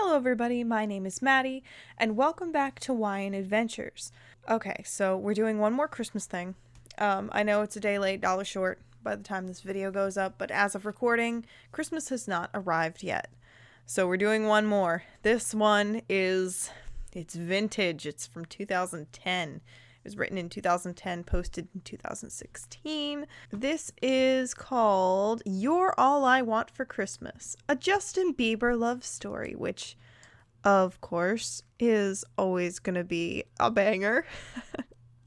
Hello everybody, my name is Maddie, and welcome back to YN Adventures. Okay, so we're doing one more Christmas thing. I know it's a day late, dollar short by the time this video goes up, but as of recording, Christmas has not arrived yet. So we're doing one more. This one it's vintage. It's from 2010. It was written in 2010, posted in 2016. This is called You're All I Want for Christmas, a Justin Bieber love story, which, of course, is always going to be a banger.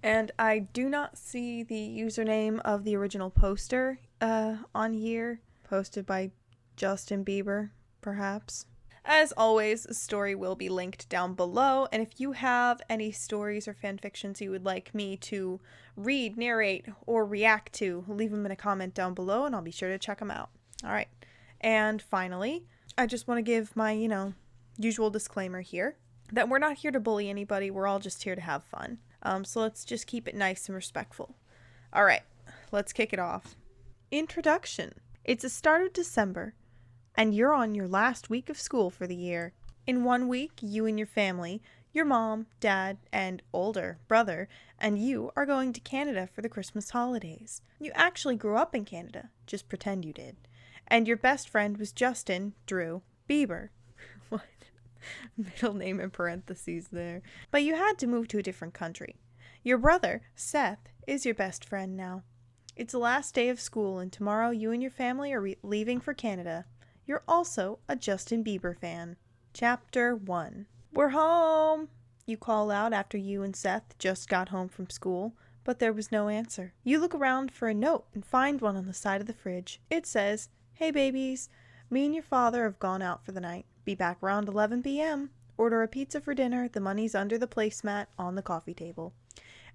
And I do not see the username of the original poster on here, posted by Justin Bieber, perhaps. As always, a story will be linked down below, and if you have any stories or fanfictions you would like me to read, narrate, or react to, leave them in a comment down below and I'll be sure to check them out. Alright, and finally, I just want to give my, usual disclaimer here, that we're not here to bully anybody, we're all just here to have fun. So let's just keep it nice and respectful. Alright, let's kick it off. Introduction. It's the start of December, and you're on your last week of school for the year. In 1 week, you and your family, your mom, dad, and older brother, and you are going to Canada for the Christmas holidays. You actually grew up in Canada, just pretend you did. And your best friend was Justin, Drew, Bieber. What? Middle name in parentheses there. But you had to move to a different country. Your brother, Seth, is your best friend now. It's the last day of school, and tomorrow you and your family are leaving for Canada. You're also a Justin Bieber fan. Chapter 1. We're home! You call out after you and Seth just got home from school, but there was no answer. You look around for a note and find one on the side of the fridge. It says, "Hey babies, me and your father have gone out for the night. Be back around 11 p.m. Order a pizza for dinner. The money's under the placemat on the coffee table.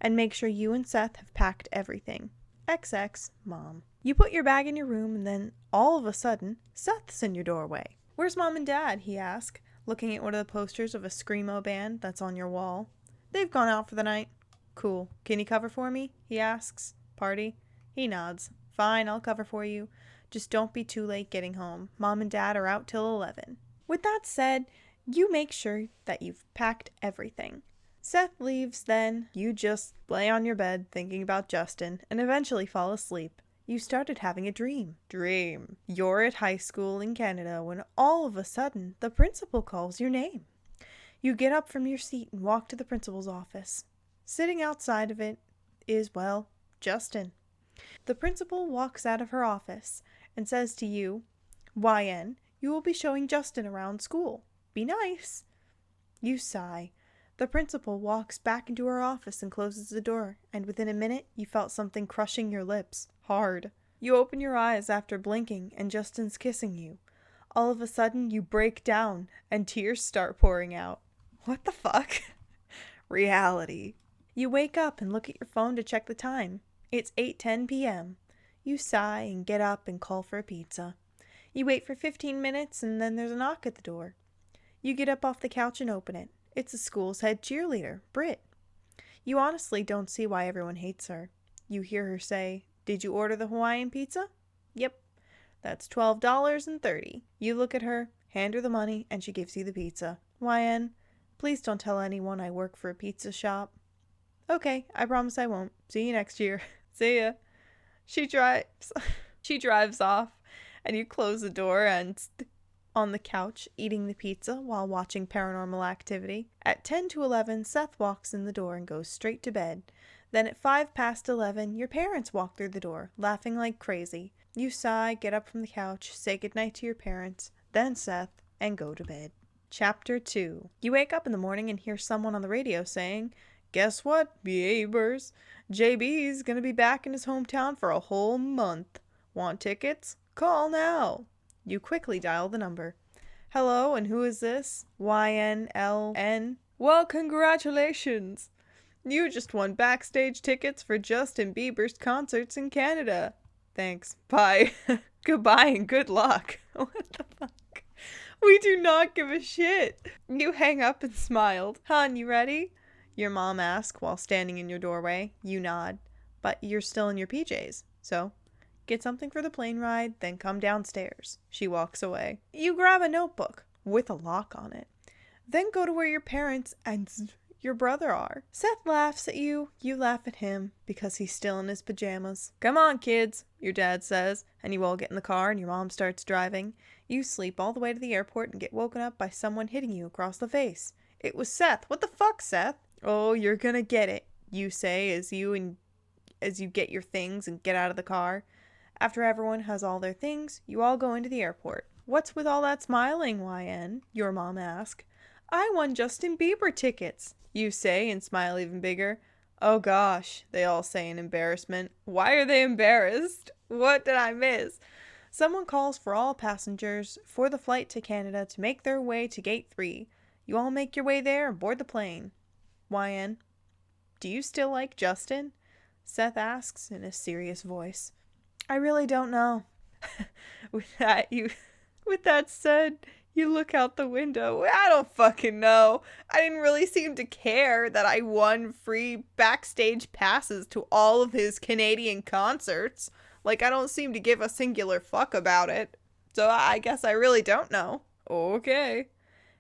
And make sure you and Seth have packed everything. XX, Mom." You put your bag in your room, and then, all of a sudden, Seth's in your doorway. "Where's Mom and Dad?" he asks, looking at one of the posters of a screamo band that's on your wall. "They've gone out for the night." "Cool. Can you cover for me?" he asks. "Party?" He nods. "Fine, I'll cover for you. Just don't be too late getting home. Mom and Dad are out till 11. With that said, you make sure that you've packed everything. Seth leaves, then you just lay on your bed thinking about Justin and eventually fall asleep. You started having a dream. You're at high school in Canada when all of a sudden the principal calls your name. You get up from your seat and walk to the principal's office. Sitting outside of it is, well, Justin. The principal walks out of her office and says to you, "YN, you will be showing Justin around school. Be nice." You sigh. The principal walks back into her office and closes the door, and within a minute you felt something crushing your lips, hard. You open your eyes after blinking, and Justin's kissing you. All of a sudden you break down, and tears start pouring out. What the fuck? Reality. You wake up and look at your phone to check the time. It's 8:10 p.m. You sigh and get up and call for a pizza. You wait for 15 minutes, and then there's a knock at the door. You get up off the couch and open it. It's the school's head cheerleader, Britt. You honestly don't see why everyone hates her. You hear her say, "Did you order the Hawaiian pizza?" "Yep." "That's $12.30. You look at her, hand her the money, and she gives you the pizza. "YN, please don't tell anyone I work for a pizza shop." "Okay, I promise I won't. See you next year." "See ya." She drives off, and you close the door and on the couch eating the pizza while watching Paranormal Activity. At 10 to 11, Seth walks in the door and goes straight to bed. Then at 5 past 11, your parents walk through the door, laughing like crazy. You sigh, get up from the couch, say goodnight to your parents, then Seth, and go to bed. Chapter 2. You wake up in the morning and hear someone on the radio saying, "Guess what, Biebers? JB's gonna be back in his hometown for a whole month. Want tickets? Call now." You quickly dial the number. "Hello, and who is this?" "YNLN. Well, congratulations. You just won backstage tickets for Justin Bieber's concerts in Canada. Thanks. Bye." "Goodbye and good luck." What the fuck? We do not give a shit. You hang up and smiled. "Hon, you ready?" Your mom asks while standing in your doorway. You nod. But you're still in your PJs, so get something for the plane ride, then come downstairs. She walks away. You grab a notebook with a lock on it. Then go to where your parents and your brother are. Seth laughs at you, you laugh at him, because he's still in his pajamas. Come on, kids, your dad says, and you all get in the car and your mom starts driving. You sleep all the way to the airport and get woken up by someone hitting you across the face. It was Seth. What the fuck, Seth? Oh, you're gonna get it, you say as you get your things and get out of the car. After everyone has all their things, you all go into the airport. What's with all that smiling, YN? Your mom asks. I won Justin Bieber tickets, you say and smile even bigger. Oh gosh, they all say in embarrassment. Why are they embarrassed? What did I miss? Someone calls for all passengers for the flight to Canada to make their way to Gate 3. You all make your way there and board the plane. YN, do you still like Justin? Seth asks in a serious voice. I really don't know. With that said, you look out the window. I don't fucking know. I didn't really seem to care that I won free backstage passes to all of his Canadian concerts. Like, I don't seem to give a singular fuck about it. So I guess I really don't know. Okay.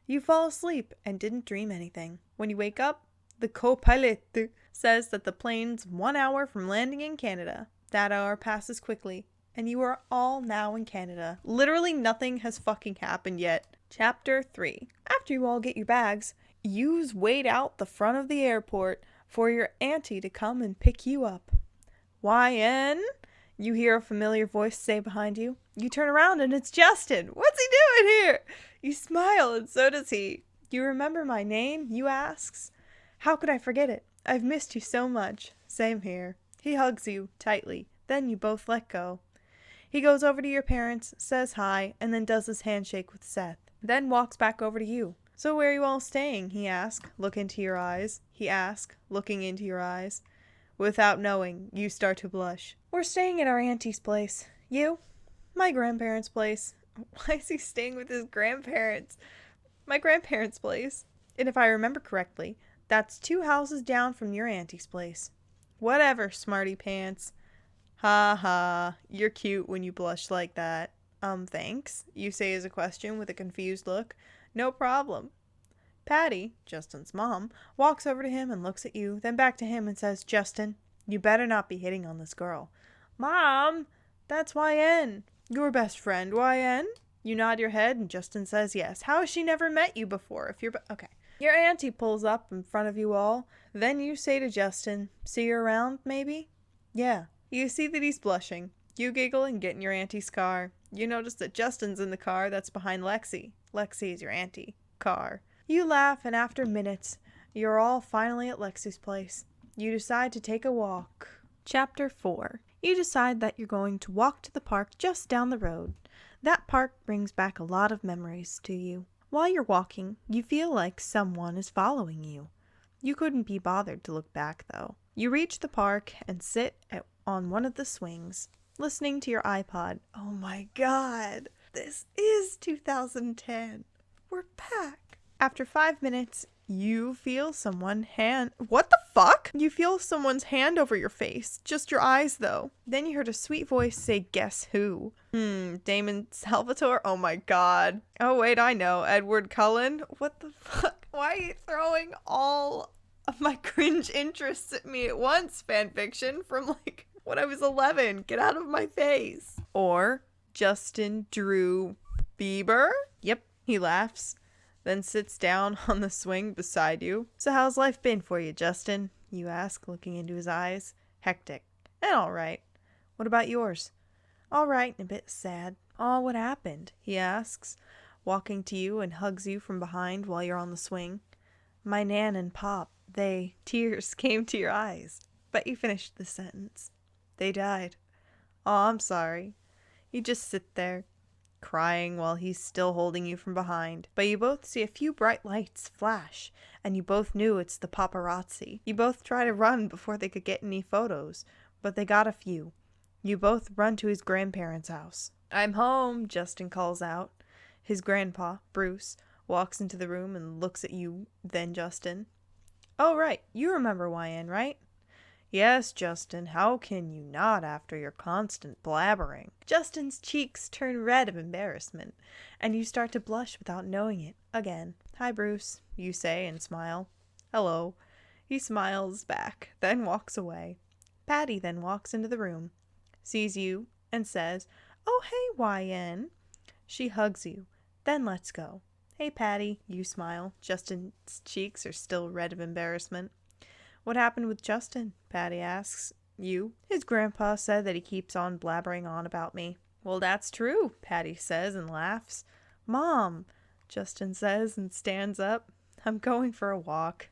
You fall asleep and didn't dream anything. When you wake up, the co-pilot says that the plane's 1 hour from landing in Canada. That hour passes quickly, and you are all now in Canada. Literally nothing has fucking happened yet. Chapter 3. After you all get your bags, yous wait out the front of the airport for your auntie to come and pick you up. YN? You hear a familiar voice say behind you. You turn around and it's Justin. What's he doing here? You smile and so does he. You remember my name? You asks. How could I forget it? I've missed you so much. Same here. He hugs you tightly. Then you both let go. He goes over to your parents, says hi, and then does his handshake with Seth. Then walks back over to you. So where are you all staying? He asks. Look into your eyes. He asks, looking into your eyes. Without knowing, you start to blush. We're staying at our auntie's place. You? My grandparents' place. Why is he staying with his grandparents? My grandparents' place. And if I remember correctly, that's 2 houses down from your auntie's place. Whatever, smarty pants. Ha ha, you're cute when you blush like that. Thanks, you say as a question with a confused look. No problem. Patty, Justin's mom, walks over to him and looks at you, then back to him and says, Justin, you better not be hitting on this girl. Mom, that's YN. Your best friend, YN? You nod your head and Justin says yes. How has she never met you before? Okay. Your auntie pulls up in front of you all. Then you say to Justin, see you around, maybe? Yeah. You see that he's blushing. You giggle and get in your auntie's car. You notice that Justin's in the car that's behind Lexi. Lexi is your auntie. Car. You laugh, and after minutes, you're all finally at Lexi's place. You decide to take a walk. Chapter 4. You decide that you're going to walk to the park just down the road. That park brings back a lot of memories to you. While you're walking, you feel like someone is following you. You couldn't be bothered to look back, though. You reach the park and sit on one of the swings, listening to your iPod. Oh my god, this is 2010. We're back. After 5 minutes, you feel What the fuck? You feel someone's hand over your face. Just your eyes, though. Then you heard a sweet voice say, guess who? Damon Salvatore? Oh my god. Oh wait, I know. Edward Cullen? What the fuck? Why are you throwing all of my cringe interests at me at once, fanfiction? From like when I was 11. Get out of my face. Or Justin Drew Bieber? Yep, he laughs. Then sits down on the swing beside you. So how's life been for you, Justin? You ask, looking into his eyes. Hectic. And all right. What about yours? All right, and a bit sad. Aw, what happened? He asks, walking to you and hugs you from behind while you're on the swing. My Nan and Pop, tears came to your eyes. But you finished the sentence. They died. Aw, I'm sorry. You just sit there, crying while he's still holding you from behind. But you both see a few bright lights flash, and you both knew it's the paparazzi. You both try to run before they could get any photos, but they got a few. You both run to his grandparents' house. I'm home, Justin calls out. His grandpa, Bruce, walks into the room and looks at you, then Justin. Oh, right, you remember YN, right? Yes, Justin, how can you not after your constant blabbering? Justin's cheeks turn red of embarrassment, and you start to blush without knowing it. again. Hi, Bruce, you say and smile. Hello. He smiles back, then walks away. Patty then walks into the room, sees you, and says, "Oh, hey, YN." She hugs you, then lets go. "Hey, Patty," you smile. Justin's cheeks are still red of embarrassment. "What happened with Justin?" Patty asks. You. "His grandpa said that he keeps on blabbering on about me." "Well, that's true," Patty says and laughs. "Mom," Justin says and stands up. "I'm going for a walk,"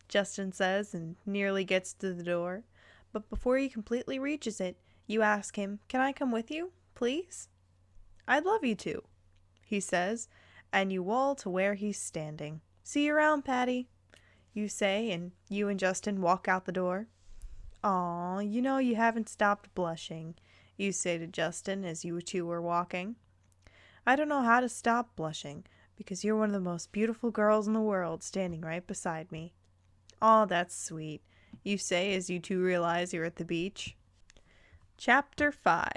Justin says and nearly gets to the door. But before he completely reaches it, you ask him, "Can I come with you, please?" "I'd love you to," he says, and you waddle to where he's standing. "See you around, Patty," you say, and you and Justin walk out the door. "Aw, you haven't stopped blushing," you say to Justin as you two are walking. "I don't know how to stop blushing, because you're one of the most beautiful girls in the world standing right beside me." "Aw, that's sweet," you say as you two realize you're at the beach. Chapter 5.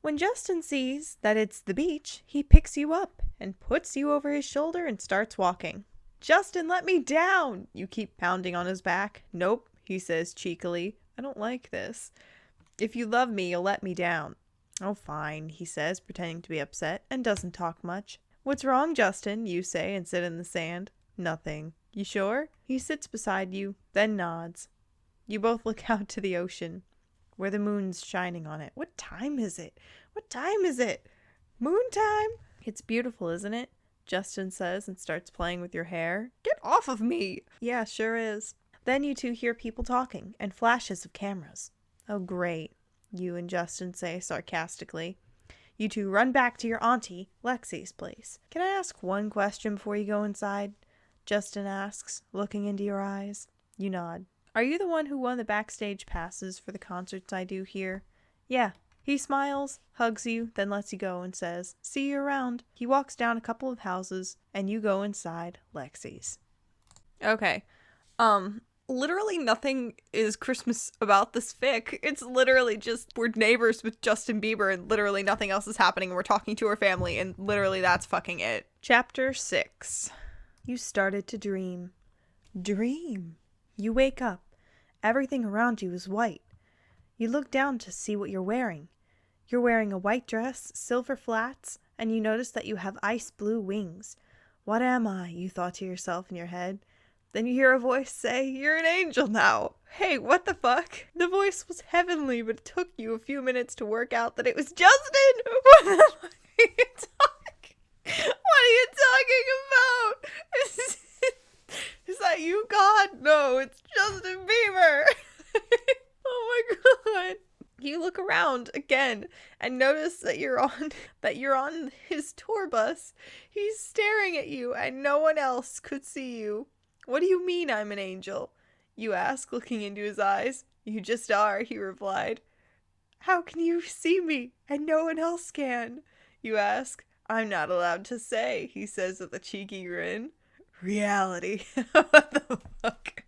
When Justin sees that it's the beach, he picks you up and puts you over his shoulder and starts walking. "Justin, let me down!" You keep pounding on his back. "Nope," he says cheekily. "I don't like this. If you love me, you'll let me down." "Oh, fine," he says, pretending to be upset, and doesn't talk much. "What's wrong, Justin?" you say and sit in the sand. "Nothing." "You sure?" He sits beside you, then nods. You both look out to the ocean, where the moon's shining on it. What time is it? What time is it? Moon time? "It's beautiful, isn't it?" Justin says and starts playing with your hair. "Get off of me!" "Yeah, sure is." Then you two hear people talking and flashes of cameras. "Oh, great," you and Justin say sarcastically. You two run back to your auntie, Lexi's place. "Can I ask one question before you go inside?" Justin asks, looking into your eyes. You nod. "Are you the one who won the backstage passes for the concerts I do here?" "Yeah." He smiles, hugs you, then lets you go and says, "See you around." He walks down a couple of houses, and you go inside Lexi's. Okay. Literally nothing is Christmas about this fic. It's literally just we're neighbors with Justin Bieber and literally nothing else is happening and we're talking to our family and literally that's fucking it. Chapter 6. You started to dream. Dream. You wake up. Everything around you is white. You look down to see what you're wearing. You're wearing a white dress, silver flats, and you notice that you have ice blue wings. "What am I?" you thought to yourself in your head. Then you hear a voice say, "You're an angel now." Hey, what the fuck? The voice was heavenly, but it took you a few minutes to work out that it was Justin! What the fuck are you talking? What are you talking about? Is that you, God? No, it's Justin Bieber! Oh my god. You look around again and notice that you're on his tour bus. He's staring at you and no one else could see you. "What do you mean I'm an angel?" you ask, looking into his eyes. "You just are," he replied. "How can you see me and no one else can?" you ask. "I'm not allowed to say," he says with a cheeky grin. Reality. What the fuck?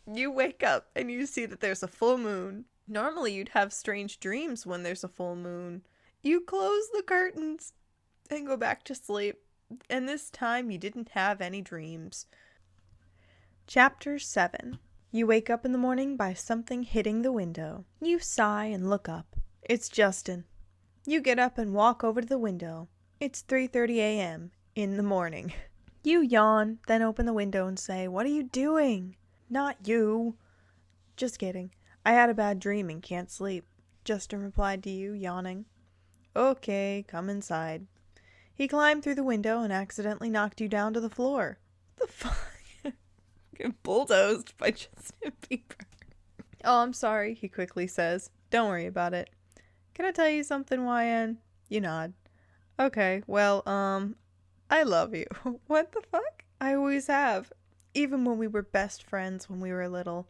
You wake up and you see that there's a full moon. Normally you'd have strange dreams when there's a full moon. You close the curtains and go back to sleep. And this time you didn't have any dreams. Chapter 7. You wake up in the morning by something hitting the window. You sigh and look up. It's Justin. You get up and walk over to the window. It's 3:30 a.m. in the morning. You yawn, then open the window and say, "What are you doing?" "Not you." "Just kidding. I had a bad dream and can't sleep," Justin replied to you, yawning. "Okay, come inside." He climbed through the window and accidentally knocked you down to the floor. What the fuck? Get bulldozed by Justin Bieber. "Oh, I'm sorry," he quickly says. "Don't worry about it." "Can I tell you something, YN?" You nod. "Okay, well, I love you." What the fuck? "I always have. Even when we were best friends when we were little.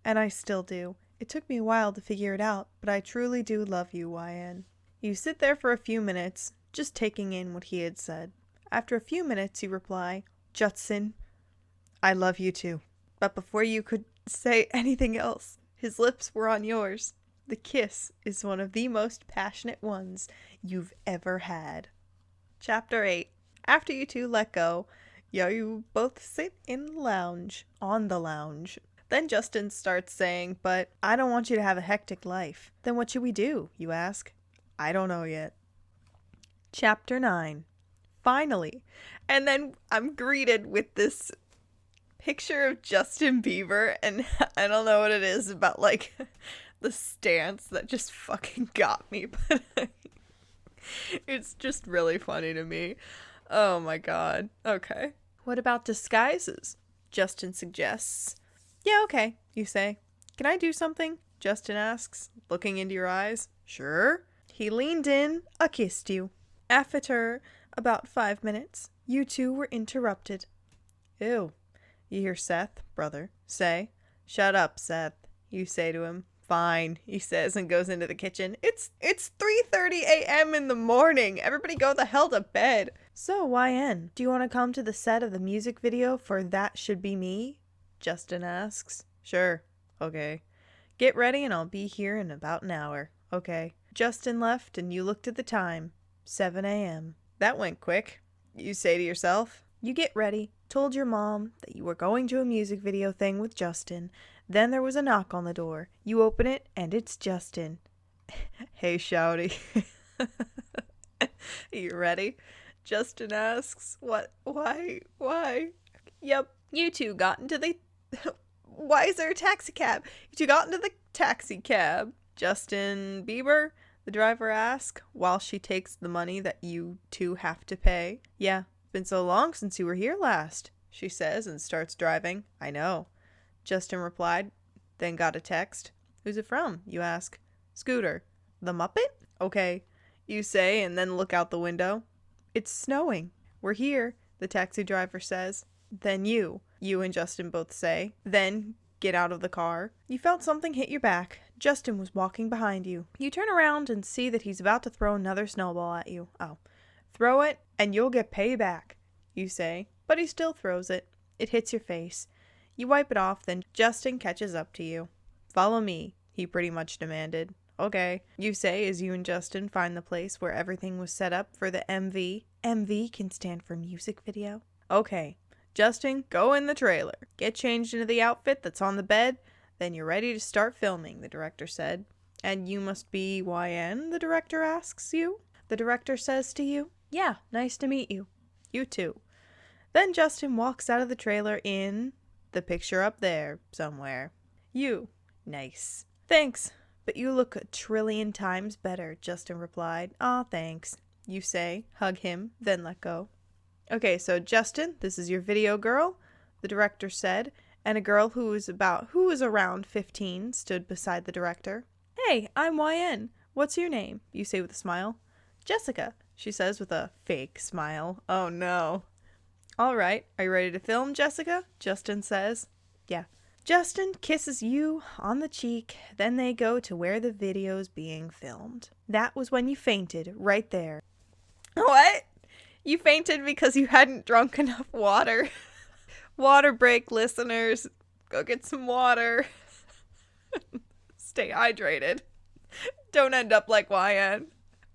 And I still do. It took me a while to figure it out, but I truly do love you, YN." You sit there for a few minutes, just taking in what he had said. After a few minutes, you reply, "Justin, I love you too." But before you could say anything else, his lips were on yours. The kiss is one of the most passionate ones you've ever had. Chapter 8. After you two let go, Yeah, you both sit in the lounge. On the lounge. Then Justin starts saying, but I don't want you to have a hectic life. Then what should we do, you ask? I don't know yet. Chapter 9. Finally. And then I'm greeted with this picture of Justin Bieber, and I don't know what it is about, like, the stance that just fucking got me, but it's just really funny to me. Oh my god. Okay. What about disguises? Justin suggests. Yeah, okay, you say. Can I do something? Justin asks, looking into your eyes. Sure. He leaned in, kissed you. After about 5 minutes, you two were interrupted. Ew. You hear Seth, brother, say. Shut up, Seth, you say to him. Fine, he says and goes into the kitchen. It's 3:30 a.m. in the morning. Everybody go the hell to bed. So, YN, do you want to come to the set of the music video for That Should Be Me? Justin asks. Sure. Okay. Get ready and I'll be here in about an hour. Okay. Justin left and you looked at the time. 7 a.m. That went quick. You say to yourself. You get ready, told your mom that you were going to a music video thing with Justin. Then there was a knock on the door. You open it and it's Justin. Hey, Shouty. You ready? Justin asks. What? Why? Yep. You two got into the... Why is there a taxi cab? You two got into the taxi cab. Justin Bieber, the driver asks, while she takes the money that you two have to pay. Yeah, been so long since you were here last, she says and starts driving. I know. Justin replied, then got a text. Who's it from? You ask. Scooter. The Muppet? Okay, you say and then look out the window. It's snowing. We're here, the taxi driver says. Then you and Justin both say. Then get out of the car. You felt something hit your back. Justin was walking behind you. You turn around and see that he's about to throw another snowball at you. Oh. Throw it and you'll get payback, you say. But he still throws it. It hits your face. You wipe it off, then Justin catches up to you. Follow me, he pretty much demanded. Okay, you say as you and Justin find the place where everything was set up for the MV. MV can stand for music video. Okay, Justin, go in the trailer. Get changed into the outfit that's on the bed. Then you're ready to start filming, the director said. And you must be YN, the director asks you. The director says to you, yeah, nice to meet you. You too. Then Justin walks out of the trailer in the picture up there somewhere. You. Nice. Thanks, but you look a trillion times better, Justin replied. Aw, thanks. You say, hug him, then let go. Okay, so Justin, this is your video girl, the director said, and a girl who was around 15 stood beside the director. Hey, I'm YN. What's your name? You say with a smile. Jessica, she says with a fake smile. Oh no. All right, are you ready to film, Jessica? Justin says. Yeah. Justin kisses you on the cheek, then they go to where the video's being filmed. That was when you fainted, right there. What? You fainted because you hadn't drunk enough water. Water break, listeners. Go get some water. Stay hydrated. Don't end up like YN.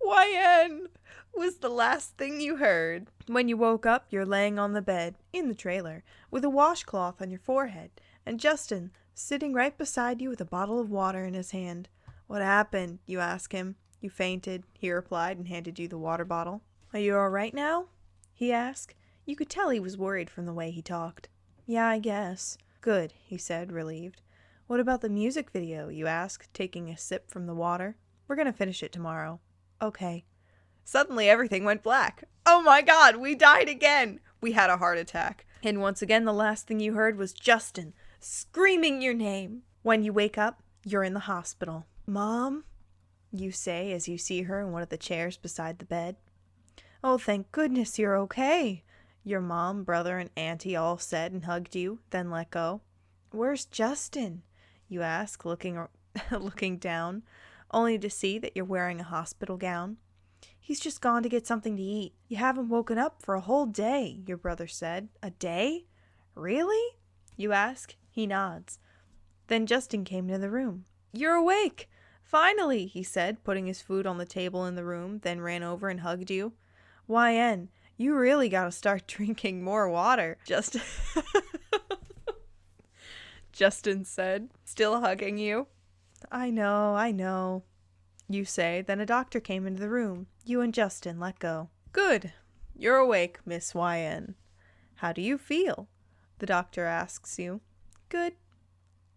YN was the last thing you heard. When you woke up, you're laying on the bed, in the trailer, with a washcloth on your forehead, and Justin sitting right beside you with a bottle of water in his hand. What happened? You ask him. You fainted, he replied and handed you the water bottle. Are you all right now? He asked. You could tell he was worried from the way he talked. Yeah, I guess. Good, he said, relieved. What about the music video? You asked, taking a sip from the water. We're gonna finish it tomorrow. Okay. Suddenly everything went black. Oh my god, we died again! We had a heart attack. And once again the last thing you heard was Justin screaming your name. When you wake up, you're in the hospital. Mom? You say as you see her in one of the chairs beside the bed. Oh, thank goodness you're okay. Your mom, brother, and auntie all said and hugged you, then let go. Where's Justin? You ask, looking down, only to see that you're wearing a hospital gown. He's just gone to get something to eat. You haven't woken up for a whole day, your brother said. A day? Really? You ask. He nods. Then Justin came into the room. You're awake! Finally, he said, putting his food on the table in the room, then ran over and hugged you. YN, You really gotta start drinking more water, Justin said, still hugging you. I know, you say. Then a doctor came into the room. You and Justin let go. Good. You're awake, Miss YN. How do you feel? The doctor asks you. Good.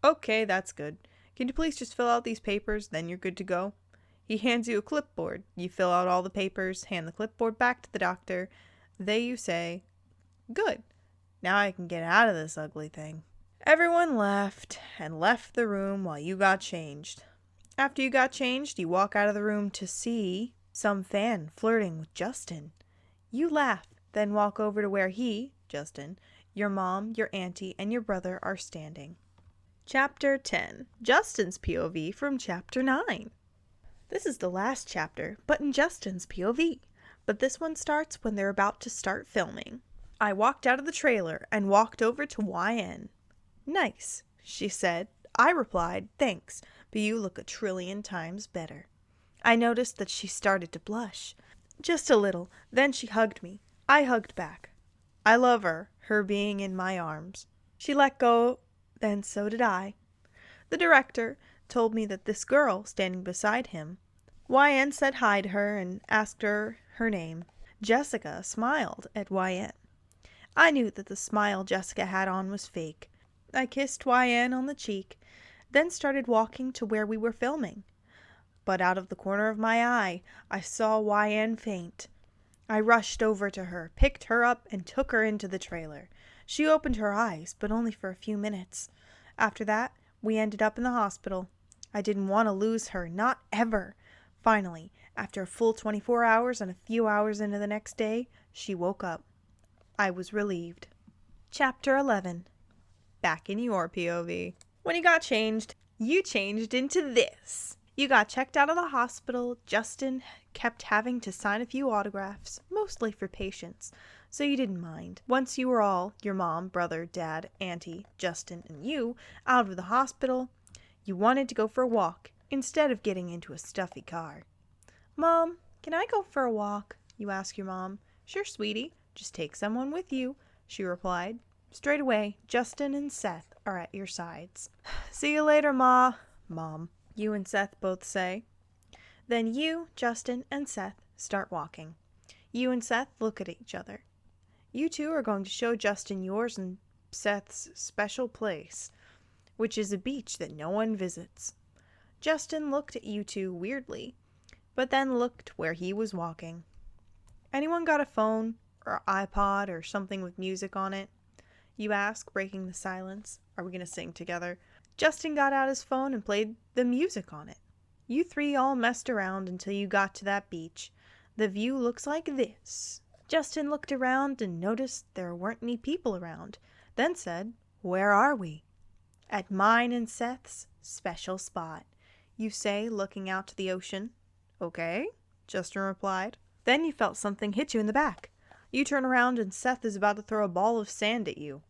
Okay, that's good. Can you please just fill out these papers, then you're good to go? He hands you a clipboard. You fill out all the papers, hand the clipboard back to the doctor. You say, good. Now I can get out of this ugly thing. Everyone left the room while you got changed. After you got changed, you walk out of the room to see some fan flirting with Justin. You laugh, then walk over to where he, Justin, your mom, your auntie, and your brother are standing. Chapter 10. Justin's POV from Chapter 9. This is the last chapter, but in Justin's POV. But this one starts when they're about to start filming. I walked out of the trailer and walked over to YN. Nice, she said. I replied, thanks, but you look a trillion times better. I noticed that she started to blush. Just a little. Then she hugged me. I hugged back. I love her being in my arms. She let go, then so did I. The director told me that this girl standing beside him, YN said hi to her and asked her name. Jessica smiled at YN. I knew that the smile Jessica had on was fake. I kissed YN on the cheek, then started walking to where we were filming. But out of the corner of my eye, I saw YN faint. I rushed over to her, picked her up, and took her into the trailer. She opened her eyes, but only for a few minutes. After that, we ended up in the hospital. I didn't want to lose her, not ever. Finally, after a full 24 hours and a few hours into the next day, she woke up. I was relieved. Chapter 11. Back in your POV. When you got changed, you changed into this. You got checked out of the hospital. Justin kept having to sign a few autographs, mostly for patients, so you didn't mind. Once you were all, your mom, brother, dad, auntie, Justin, and you, out of the hospital, you wanted to go for a walk instead of getting into a stuffy car. Mom, can I go for a walk? You ask your mom. Sure, sweetie. Just take someone with you, she replied. Straight away, Justin and Seth are at your sides. See you later, Ma. Mom, you and Seth both say. Then you, Justin, and Seth start walking. You and Seth look at each other. You two are going to show Justin yours and Seth's special place, which is a beach that no one visits. Justin looked at you two weirdly, but then looked where he was walking. Anyone got a phone or iPod or something with music on it? You ask, breaking the silence. Are we going to sing together? Justin got out his phone and played the music on it. You three all messed around until you got to that beach. The view looks like this. Justin looked around and noticed there weren't any people around, then said, Where are we? At mine and Seth's special spot, you say, looking out to the ocean. Okay, Justin replied. Then you felt something hit you in the back. You turn around and Seth is about to throw a ball of sand at you,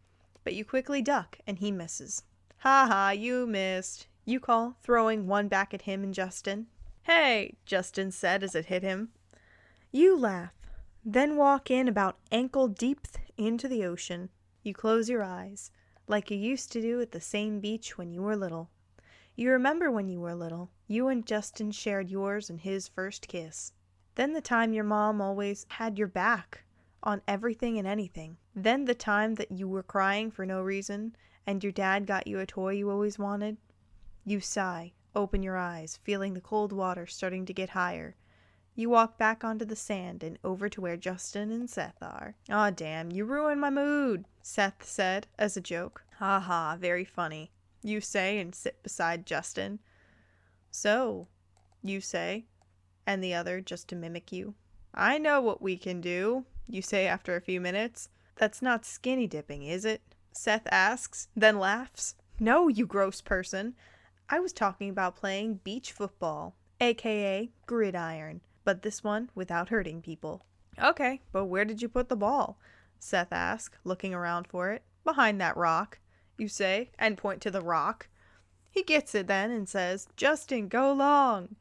but you quickly duck and he misses. Ha ha, you missed, you call, throwing one back at him and Justin. Hey, Justin said as it hit him. You laugh, then walk in about ankle deep into the ocean. You close your eyes, like you used to do at the same beach when you were little. You remember when you were little, you and Justin shared yours and his first kiss. Then the time your mom always had your back on everything and anything. Then the time that you were crying for no reason and your dad got you a toy you always wanted. You sigh, open your eyes, feeling the cold water starting to get higher. You walk back onto the sand and over to where Justin and Seth are. Aw, damn, you ruined my mood, Seth said as a joke. Ha ha, very funny, you say and sit beside Justin. So, you say, and the other just to mimic you. I know what we can do, you say after a few minutes. That's not skinny dipping, is it? Seth asks, then laughs. No, you gross person. I was talking about playing beach football, aka gridiron, but this one without hurting people. Okay, but where did you put the ball? Seth asks, looking around for it. Behind that rock, you say, and point to the rock. He gets it then and says, Justin, go long.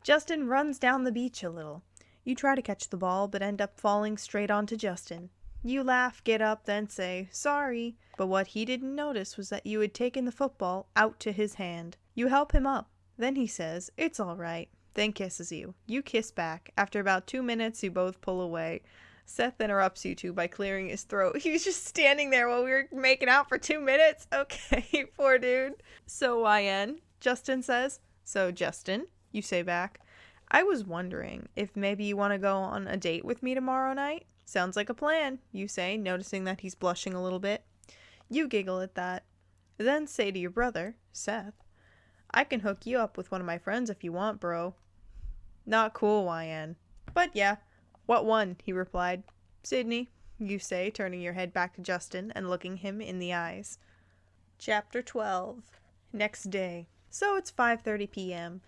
Justin runs down the beach a little. You try to catch the ball, but end up falling straight onto Justin. You laugh, get up, then say, sorry. But what he didn't notice was that you had taken the football out to his hand. You help him up. Then he says, it's all right. Then kisses you. You kiss back. After about 2 minutes, you both pull away. Seth interrupts you two by clearing his throat. He was just standing there while we were making out for 2 minutes? Okay, poor dude. So YN, Justin says. So Justin, you say back. I was wondering if maybe you want to go on a date with me tomorrow night? Sounds like a plan, you say, noticing that he's blushing a little bit. You giggle at that. Then say to your brother, Seth, I can hook you up with one of my friends if you want, bro. Not cool, YN. But yeah. What one? He replied. Sydney, you say, turning your head back to Justin and looking him in the eyes. Chapter 12. Next day. So it's 5:30 p.m.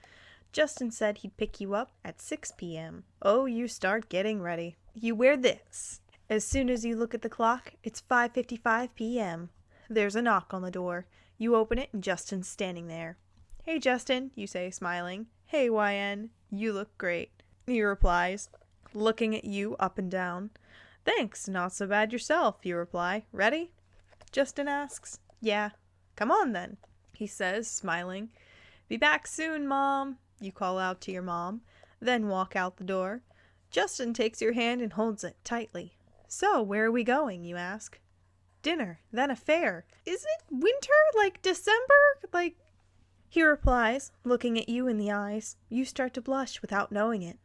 Justin said he'd pick you up at 6 p.m. Oh, you start getting ready. You wear this. As soon as you look at the clock, it's 5:55 p.m. There's a knock on the door. You open it and Justin's standing there. Hey, Justin, you say, smiling. Hey, YN, you look great. He replies, looking at you up and down. Thanks, not so bad yourself, you reply. Ready? Justin asks. Yeah. Come on then, he says, smiling. Be back soon, Mom, you call out to your mom, then walk out the door. Justin takes your hand and holds it tightly. So, where are we going, you ask? Dinner, then a fair. Is it winter, like December? Like... He replies, looking at you in the eyes. You start to blush without knowing it.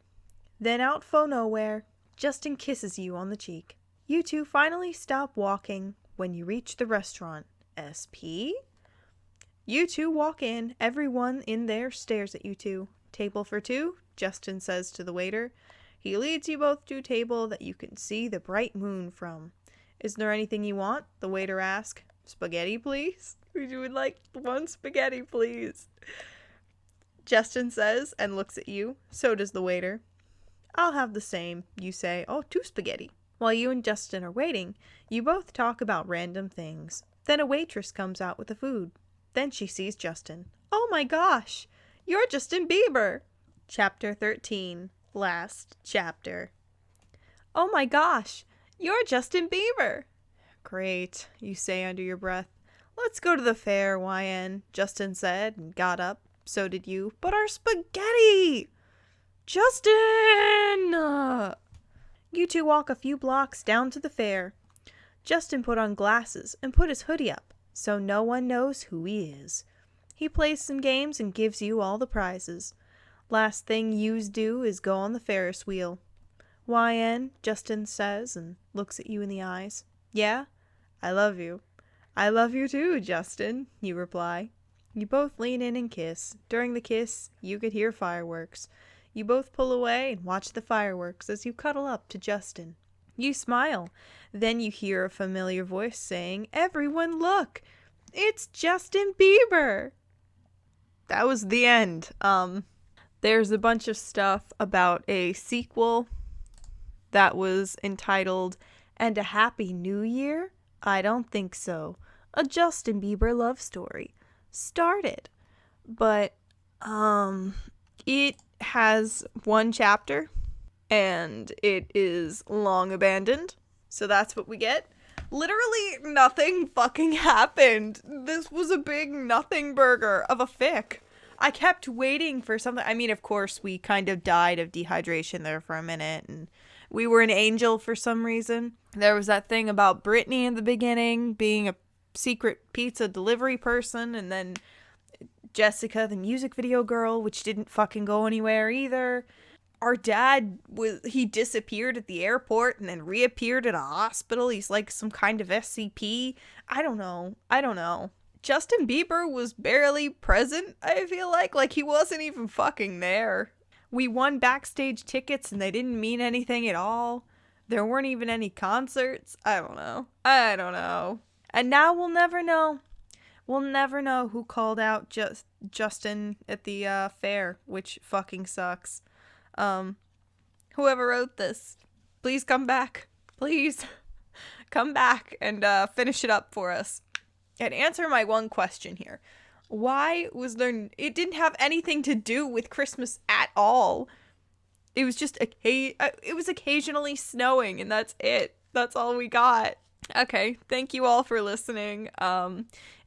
Then out fo nowhere, Justin kisses you on the cheek. You two finally stop walking when you reach the restaurant. SP? You two walk in. Everyone in there stares at you two. Table for two, Justin says to the waiter. He leads you both to a table that you can see the bright moon from. Is there anything you want? The waiter asks. Spaghetti, please? We would like one spaghetti, please. Justin says and looks at you. So does the waiter. I'll have the same, you say. Oh, 2 spaghetti. While you and Justin are waiting, you both talk about random things. Then a waitress comes out with the food. Then she sees Justin. Oh my gosh, you're Justin Bieber. Chapter 13. Last chapter. Oh my gosh, you're Justin Bieber. Great, you say under your breath. Let's go to the fair, YN, Justin said and got up. So did you. But our spaghetti! Justin! You two walk a few blocks down to the fair. Justin put on glasses and put his hoodie up, so no one knows who he is. He plays some games and gives you all the prizes. Last thing yous do is go on the Ferris wheel. YN, Justin says and looks at you in the eyes. Yeah, I love you. I love you too, Justin, you reply. You both lean in and kiss. During the kiss, you could hear fireworks. You both pull away and watch the fireworks as you cuddle up to Justin. You smile. Then you hear a familiar voice saying, Everyone look! It's Justin Bieber! That was the end. There's a bunch of stuff about a sequel that was entitled, And a Happy New Year? I don't think so. A Justin Bieber love story. Started. But, it has 1 chapter, and it is long abandoned. So that's what we get. Literally nothing fucking happened. This was a big nothing burger of a fic. I kept waiting for something. I mean, of course, we kind of died of dehydration there for a minute, and we were an angel for some reason. There was that thing about Britney in the beginning being a secret pizza delivery person, and then Jessica, the music video girl, which didn't fucking go anywhere either. Our dad, he disappeared at the airport and then reappeared at a hospital. He's like some kind of SCP. I don't know. Justin Bieber was barely present, I feel like he wasn't even fucking there. We won backstage tickets and they didn't mean anything at all. There weren't even any concerts. I don't know. And now we'll never know. We'll never know who called out Justin at the fair, which fucking sucks. Whoever wrote this, please come back. Please come back and finish it up for us. And answer my one question here. Why was there... It didn't have anything to do with Christmas at all. It was just it was occasionally snowing, and that's it. That's all we got. Okay, thank you all for listening.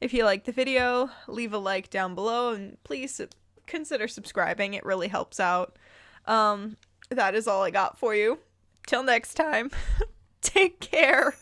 If you liked the video, leave a like down below, and please consider subscribing. It really helps out. That is all I got for you. Till next time, take care.